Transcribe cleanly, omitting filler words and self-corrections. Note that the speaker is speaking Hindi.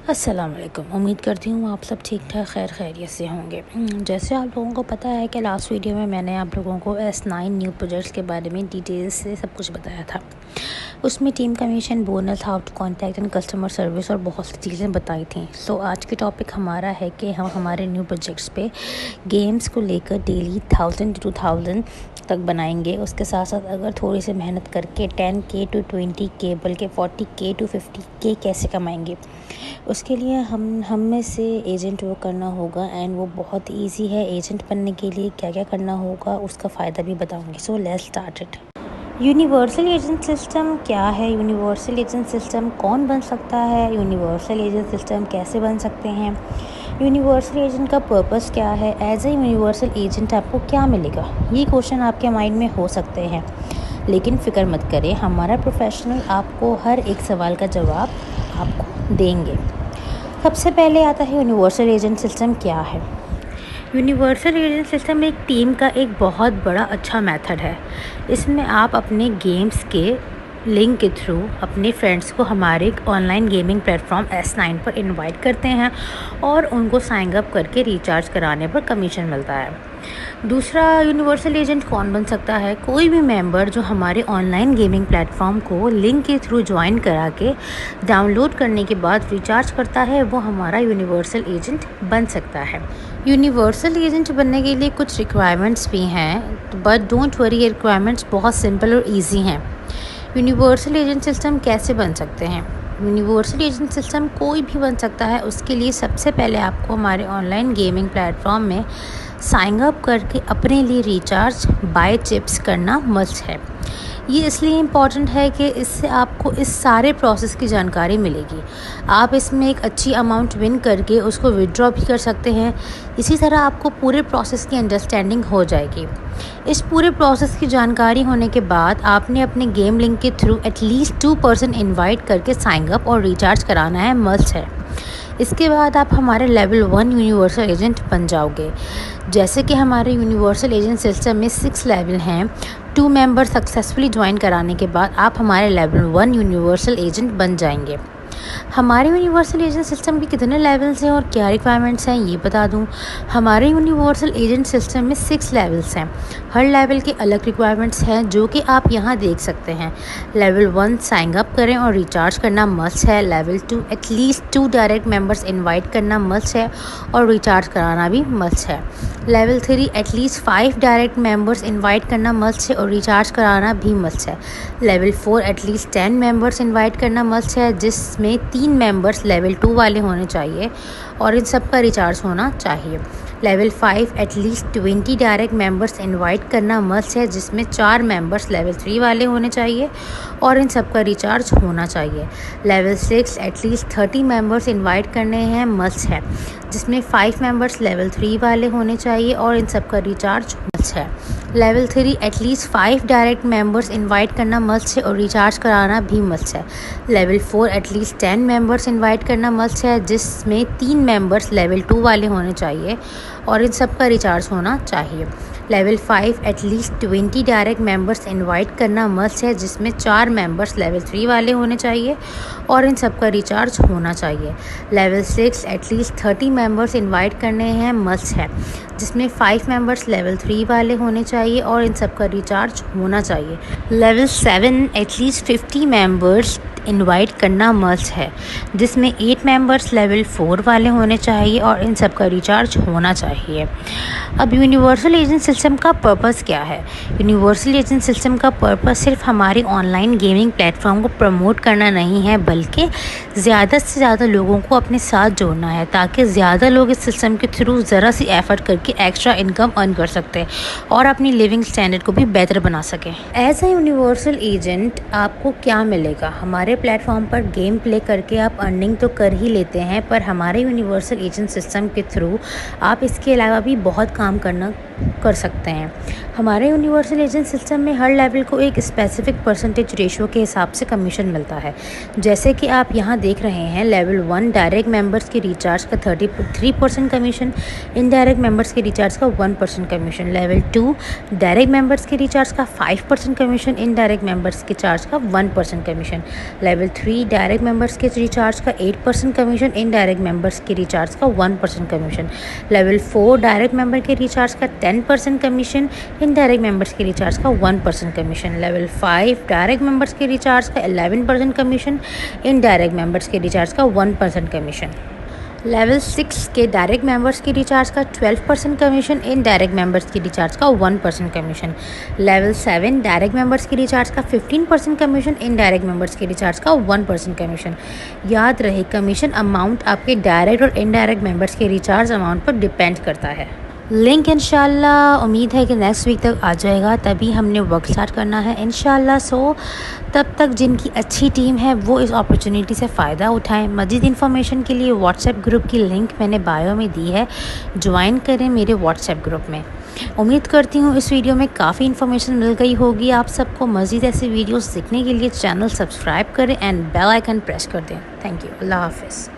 अस्सलाम वालेकुम। उम्मीद करती हूँ आप सब ठीक ठाक खैर खैरियत से होंगे। जैसे आप लोगों को पता है कि लास्ट वीडियो में मैंने आप लोगों को S9 न्यू प्रोजेक्ट्स के बारे में डिटेल्स से सब कुछ बताया था। उसमें team commission, bonus, how to contact and customer service और बहुत सी चीज़ें बताई थी। सो आज के टॉपिक हमारा है कि हम हमारे न्यू प्रोजेक्ट्स पे गेम्स को लेकर डेली 1000 to 2000 तक बनाएंगे। उसके साथ साथ अगर थोड़ी सी मेहनत करके 10K to 20K बल्कि 40K to 50K कैसे कमाएंगे, उसके लिए हम में से एजेंट वर्क करना होगा। एंड वो बहुत इजी है। एजेंट बनने के लिए क्या क्या करना होगा उसका फ़ायदा भी बताऊंगी। So let's start it. Universal agent system क्या है? यूनिवर्सल एजेंट सिस्टम कौन बन सकता है? यूनिवर्सल एजेंट सिस्टम कैसे बन सकते हैं? यूनिवर्सल एजेंट का पर्पस क्या है? एज ए यूनिवर्सल एजेंट आपको क्या मिलेगा? ये क्वेश्चन आपके माइंड में हो सकते हैं, लेकिन फ़िक्र मत करें, हमारा प्रोफेशनल आपको हर एक सवाल का जवाब आपको देंगे। सबसे पहले आता है यूनिवर्सल एजेंट सिस्टम क्या है। यूनिवर्सल एजेंट सिस्टम एक टीम का एक बहुत बड़ा अच्छा मेथड है। इसमें आप अपने गेम्स के लिंक के थ्रू अपने फ्रेंड्स को हमारे ऑनलाइन गेमिंग प्लेटफॉर्म S9 पर इनवाइट करते हैं और उनको साइन अप करके रिचार्ज कराने पर कमीशन मिलता है। दूसरा, यूनिवर्सल एजेंट कौन बन सकता है? कोई भी मेंबर जो हमारे ऑनलाइन गेमिंग प्लेटफॉर्म को लिंक के थ्रू ज्वाइन करा के डाउनलोड करने के बाद रिचार्ज करता है, वो हमारा यूनिवर्सल एजेंट बन सकता है। यूनिवर्सल एजेंट बनने के लिए कुछ रिक्वायरमेंट्स भी हैं, बट डोंट वरी, ये रिक्वायरमेंट्स बहुत सिंपल और ईजी हैं। यूनिवर्सल एजेंट सिस्टम कैसे बन सकते हैं? यूनिवर्सल एजेंट सिस्टम कोई भी बन सकता है। उसके लिए सबसे पहले आपको हमारे ऑनलाइन गेमिंग प्लेटफॉर्म में साइन अप करके अपने लिए रिचार्ज बाय चिप्स करना मस्ट है। ये इसलिए इम्पॉर्टेंट है कि इससे आपको इस सारे प्रोसेस की जानकारी मिलेगी। आप इसमें एक अच्छी अमाउंट विन करके उसको विड्रॉ भी कर सकते हैं। इसी तरह आपको पूरे प्रोसेस की अंडरस्टैंडिंग हो जाएगी। इस पूरे प्रोसेस की जानकारी होने के बाद आपने अपने गेम लिंक के थ्रू एटलीस्ट 2 पर्सन इन्वाइट करके साइन अप और रिचार्ज कराना है, मस्ट है। इसके बाद आप हमारे लेवल 1 यूनिवर्सल एजेंट बन जाओगे। जैसे कि हमारे यूनिवर्सल एजेंट सिस्टम में 6 लेवल हैं। 2 मेंबर सक्सेसफुली ज्वाइन कराने के बाद आप हमारे लेवल 1 यूनिवर्सल एजेंट बन जाएंगे। हमारे यूनिवर्सल एजेंट सिस्टम के कितने लेवल्स हैं और क्या रिक्वायरमेंट्स हैं ये बता दूं। हमारे यूनिवर्सल एजेंट सिस्टम में 6 लेवल्स हैं। हर लेवल के अलग रिक्वायरमेंट्स हैं जो कि आप यहाँ देख सकते हैं। लेवल 1 साइन अप करें और रिचार्ज करना मस्ट है। Level 2 at least 2 direct members invite करना मस्ट है और रिचार्ज कराना भी मस्ट है। Level 3 at least 5 direct members invite करना मस्ट है और रिचार्ज कराना भी मस्ट है। लेवल 4 एटलीस्ट 10 मेंबर्स इन्वाइट करना मस्ट है, जिसमें 3 मेंबर्स लेवल 2 वाले होने चाहिए और इन सब का रिचार्ज होना चाहिए। Level 5 at least 20 direct members invite करना मस्ट है, जिसमें 4 मेंबर्स लेवल 3 वाले होने चाहिए और इन सब का रिचार्ज होना चाहिए। लेवल 6 एटलीस्ट 30 मेंबर्स इनवाइट करने हैं, मस्ट है, जिसमें 5 मेंबर्स लेवल 3 वाले होने चाहिए और इन सब का रिचार्ज मस्ट है। Level 3 at least 5 direct members invite करना मस्ट है और रिचार्ज कराना भी मस्ट है। लेवल 4 एटलीस्ट 10 मेंबर्स इनवाइट करना मस्ट है, जिसमें 3 मेंबर्स लेवल 2 वाले होने चाहिए और इन सब का रिचार्ज होना चाहिए। Level 5 at least 20 direct members invite करना मस्ट है, जिसमें 4 मेंबर्स लेवल 3 वाले होने चाहिए और इन सब का रिचार्ज होना चाहिए। लेवल 6 एटलीस्ट 30 मेंबर्स इनवाइट करने हैं, मस्ट है, जिसमें 5 मेंबर्स लेवल 3 वाले होने चाहिए और इन सब का रिचार्ज होना चाहिए। लेवल 7 एटलीस्ट 50 मेंबर्स इनवाइट करना मस्ट है, जिसमें 8 मेंबर्स लेवल 4 वाले होने चाहिए और इन सब का रिचार्ज होना चाहिए। अब यूनिवर्सल एजेंट सिस्टम का पर्पस क्या है? यूनिवर्सल एजेंट सिस्टम का पर्पस सिर्फ हमारी ऑनलाइन गेमिंग प्लेटफॉर्म को प्रमोट करना नहीं है, बल्कि ज़्यादा से ज़्यादा लोगों को अपने साथ जोड़ना है, ताकि ज़्यादा लोग इस सिस्टम के थ्रू ज़रा सी एफर्ट करके एक्स्ट्रा इनकम अर्न कर सकते हैं और अपनी लिविंग स्टैंडर्ड को भी बेहतर बना सकें। एज ए यूनिवर्सल एजेंट आपको क्या मिलेगा? हमारे प्लेटफॉर्म पर गेम प्ले करके आप अर्निंग तो कर ही लेते हैं, पर हमारे यूनिवर्सल एजेंट सिस्टम के थ्रू आप इसके अलावा भी बहुत काम कर सकते हैं। हमारे यूनिवर्सल एजेंट सिस्टम में हर लेवल को एक स्पेसिफिक परसेंटेज रेशियो के हिसाब से कमीशन मिलता है। जैसे कि आप यहाँ देख रहे हैं, लेवल 1 डायरेक्ट मेंबर्स के रिचार्ज का 33% कमीशन, इनडायरेक्ट मेंबर्स के रिचार्ज का 1% कमीशन। लेवल 2 डायरेक्ट मेंबर्स के रिचार्ज का 5% कमीशन, इनडायरेक्ट मेंबर्स के चार्ज का 1% कमीशन। लेवल 3 डायरेक्ट मेंबर्स के रिचार्ज का 8% कमीशन, इनडायरेक्ट मेंबर्स के रिचार्ज का 1% कमीशन। लेवल 4 डायरेक्ट मेंबर के रिचार्ज का 10% कमीशन, इनडायरेक्ट मेंबर्स के रिचार्ज का 1% कमीशन। लेवल 5 डायरेक्ट मेंबर्स के रिचार्ज का 11% कमीशन, इनडायरेक्ट मेंबर्स के रिचार्ज का 1% कमीशन। लेवल 6 के डायरेक्ट मेंबर्स के रिचार्ज का 12% कमीशन, इनडायरेक्ट मेंबर्स के रिचार्ज का 1% कमीशन। लेवल 7 डायरेक्ट मेंबर्स के रिचार्ज का 15% कमीशन, इनडायरेक्ट मेंबर्स के रिचार्ज का 1% कमीशन। याद रहे कमीशन अमाउंट आपके डायरेक्ट और इनडायरेक्ट मेंबर्स के रिचार्ज अमाउंट पर डिपेंड करता है। लिंक इंशाल्लाह उम्मीद है कि नेक्स्ट वीक तक आ जाएगा, तभी हमने वर्क स्टार्ट करना है इंशाल्लाह। सो तब तक जिनकी अच्छी टीम है वो इस अपॉर्चुनिटी से फ़ायदा उठाएं। मज़ीद इन्फॉर्मेशन के लिए व्हाट्सएप ग्रुप की लिंक मैंने बायो में दी है, ज्वाइन करें मेरे व्हाट्सएप ग्रुप में। उम्मीद करती हूँ इस वीडियो में काफ़ी इन्फॉर्मेशन मिल गई होगी आप सबको। मज़ीद ऐसे वीडियोस देखने के लिए चैनल सब्सक्राइब करें एंड बेल आइकन प्रेस कर दें। Thank you. अल्लाह हाफ़िज़।